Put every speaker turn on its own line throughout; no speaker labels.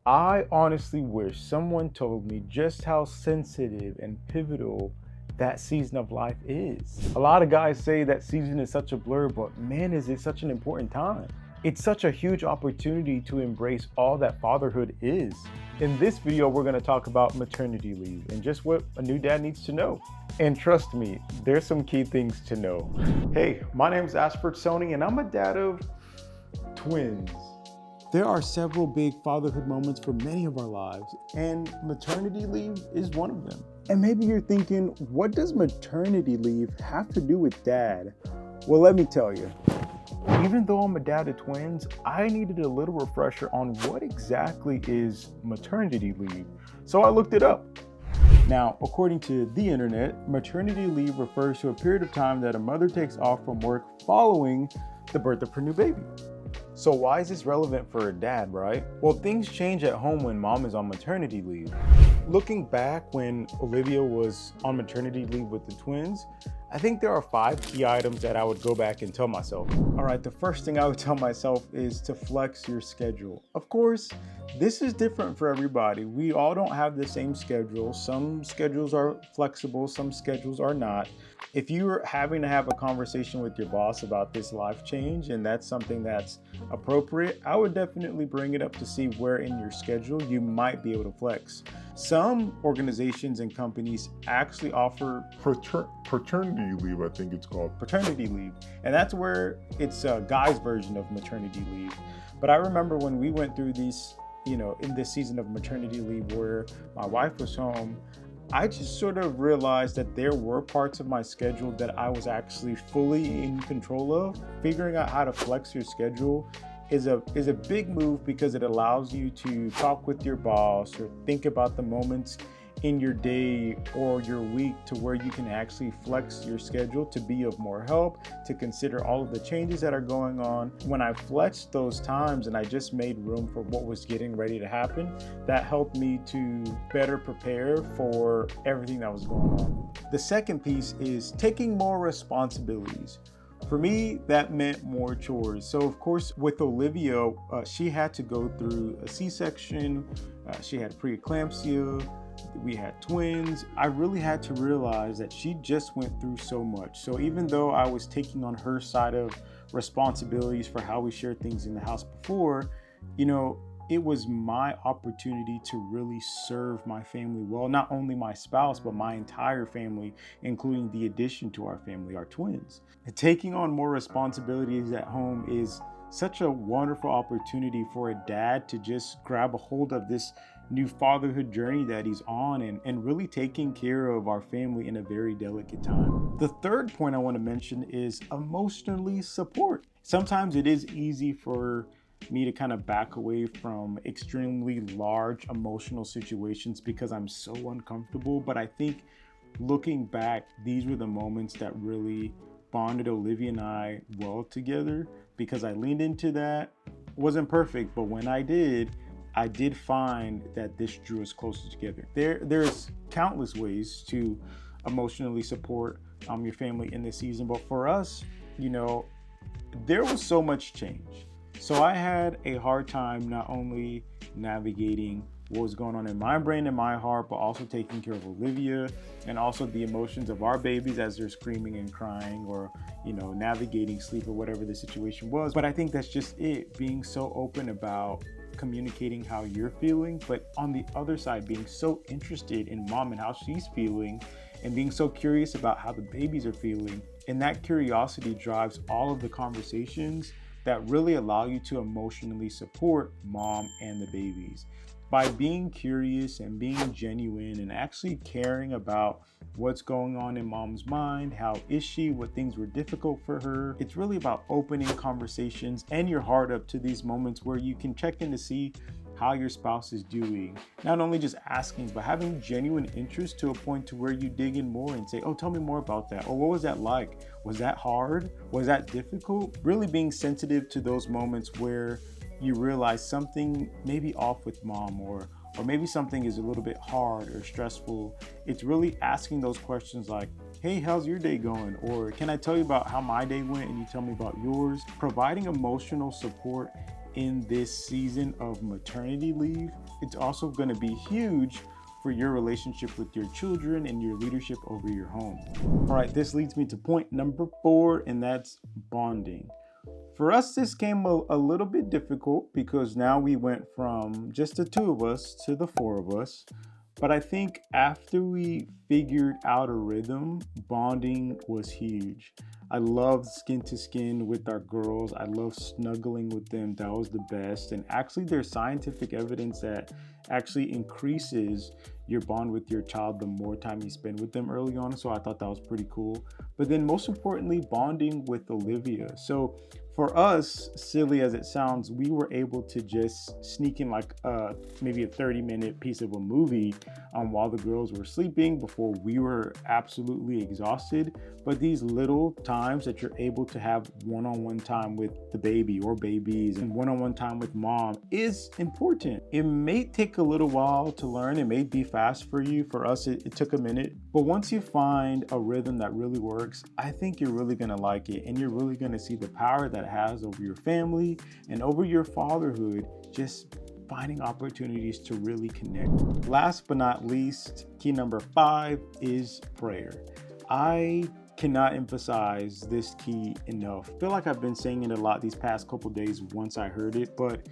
I honestly wish someone told me just how sensitive and pivotal that season of life is. A lot of guys say that season is such a blur, but man, is it such an important time. It's such a huge opportunity to embrace all that fatherhood is. In this video, we're gonna talk about maternity leave and just what a new dad needs to know. And trust me, there's some key things to know. Hey, my name is Ashford Sony and I'm a dad of twins. There are several big fatherhood moments for many of our lives, and maternity leave is one of them. And maybe you're thinking, what does maternity leave have to do with dad? Well, let me tell you. Even though I'm a dad of twins, I needed a little refresher on what exactly is maternity leave. So I looked it up. Now, according to the internet, maternity leave refers to a period of time that a mother takes off from work following the birth of her new baby. So why is this relevant for a dad, right? Well, things change at home when mom is on maternity leave. Looking back when Olivia was on maternity leave with the twins, I think there are 5 key items that I would go back and tell myself. All right, the first thing I would tell myself is to flex your schedule. Of course, this is different for everybody. We all don't have the same schedule. Some schedules are flexible, some schedules are not. If you're having to have a conversation with your boss about this life change and that's something that's appropriate, I would definitely bring it up to see where in your schedule you might be able to flex. Some organizations and companies actually offer
paternity leave, I think it's called.
Paternity leave, and that's where it's a guy's version of maternity leave. But I remember when we went through these, in this season of maternity leave where my wife was home, I just sort of realized that there were parts of my schedule that I was actually fully in control of. Figuring out how to flex your schedule is a big move because it allows you to talk with your boss or think about the moments in your day or your week to where you can actually flex your schedule to be of more help, to consider all of the changes that are going on. When I flexed those times and I just made room for what was getting ready to happen, that helped me to better prepare for everything that was going on. The second piece is taking more responsibilities. For me, that meant more chores. So of course, with Olivia, she had to go through a C-section, she had preeclampsia, we had twins. I really had to realize that she just went through so much. So even though I was taking on her side of responsibilities for how we shared things in the house before, it was my opportunity to really serve my family well, not only my spouse, but my entire family, including the addition to our family, our twins. Taking on more responsibilities at home is such a wonderful opportunity for a dad to just grab a hold of this new fatherhood journey that he's on and really taking care of our family in a very delicate time. The third point I want to mention is emotionally support. Sometimes it is easy for me to kind of back away from extremely large emotional situations because I'm so uncomfortable. But I think looking back, these were the moments that really bonded Olivia and I well together because I leaned into that. It wasn't perfect, but when I did find that this drew us closer together. There's countless ways to emotionally support your family in this season, but for us, there was so much change. So I had a hard time not only navigating what was going on in my brain and my heart, but also taking care of Olivia and also the emotions of our babies as they're screaming and crying or, navigating sleep or whatever the situation was. But I think that's just it, being so open about communicating how you're feeling, but on the other side, being so interested in mom and how she's feeling and being so curious about how the babies are feeling. And that curiosity drives all of the conversations that really allow you to emotionally support mom and the babies. By being curious and being genuine and actually caring about what's going on in mom's mind, how is she, what things were difficult for her. It's really about opening conversations and your heart up to these moments where you can check in to see how your spouse is doing. Not only just asking, but having genuine interest to a point to where you dig in more and say, oh, tell me more about that. Or what was that like? Was that hard? Was that difficult? Really being sensitive to those moments where you realize something may be off with mom or maybe something is a little bit hard or stressful. It's really asking those questions like, hey, how's your day going? Or can I tell you about how my day went and you tell me about yours? Providing emotional support in this season of maternity leave, it's also going to be huge for your relationship with your children and your leadership over your home. All right, this leads me to point number 4, and that's bonding. For us, this came a little bit difficult because now we went from just the 2 of us to the 4 of us. But I think after we figured out a rhythm, bonding was huge. I loved skin to skin with our girls. I love snuggling with them. That was the best. And actually, there's scientific evidence that actually increases your bond with your child the more time you spend with them early on. So I thought that was pretty cool. But then most importantly, bonding with Olivia. So for us, silly as it sounds, we were able to just sneak in like maybe a 30-minute piece of a movie while the girls were sleeping before we were absolutely exhausted. But these little times that you're able to have one-on-one time with the baby or babies and one-on-one time with mom is important. It may take a little while to learn. It may be fast for you. For us, it took a minute. But once you find a rhythm that really works, I think you're really going to like it, and you're really going to see the power that it has over your family and over your fatherhood, just finding opportunities to really connect. Last but not least, key number 5 is prayer. I cannot emphasize this key enough. I feel like I've been saying it a lot these past couple days once I heard it, but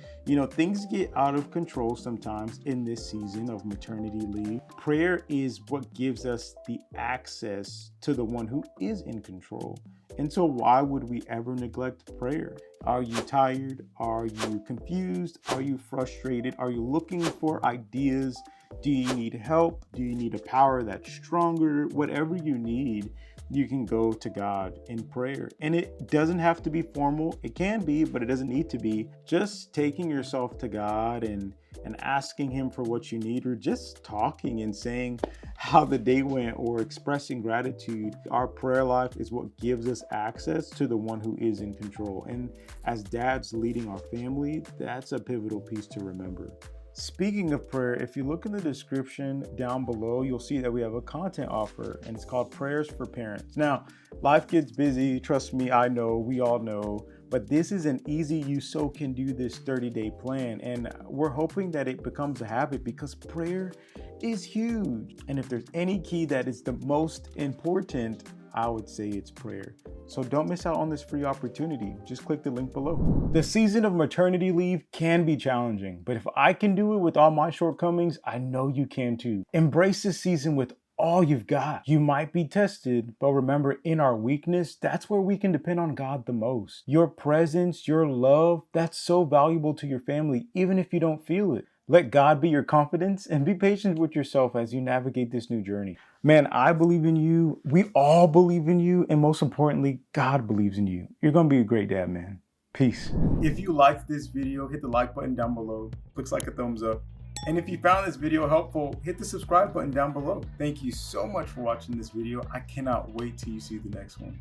things get out of control sometimes in this season of maternity leave. Prayer is what gives us the access to the one who is in control. And so why would we ever neglect prayer? Are you tired? Are you confused? Are you frustrated? Are you looking for ideas? Do you need help? Do you need a power that's stronger? Whatever you need, you can go to God in prayer. And it doesn't have to be formal. It can be, but it doesn't need to be. Just taking yourself to God and asking him for what you need, or just talking and saying how the day went, or expressing gratitude. Our prayer life is what gives us access to the one who is in control. And as dads leading our family, that's a pivotal piece to remember. Speaking of prayer, if you look in the description down below, you'll see that we have a content offer, and it's called Prayers for Parents. Now, life gets busy. Trust me, I know, we all know. But this is an easy use so can do this 30-day plan. And we're hoping that it becomes a habit, because prayer is huge. And if there's any key that is the most important, I would say it's prayer. So don't miss out on this free opportunity. Just click the link below. The season of maternity leave can be challenging, but if I can do it with all my shortcomings, I know you can too. Embrace this season with all you've got. You might be tested, but remember, in our weakness, that's where we can depend on God the most. Your presence, your love, that's so valuable to your family, even if you don't feel it. Let God be your confidence, and be patient with yourself as you navigate this new journey. Man, I believe in you. We all believe in you. And most importantly, God believes in you. You're going to be a great dad, man. Peace. If you liked this video, hit the like button down below. Looks like a thumbs up. And if you found this video helpful, hit the subscribe button down below. Thank you so much for watching this video. I cannot wait till you see the next one.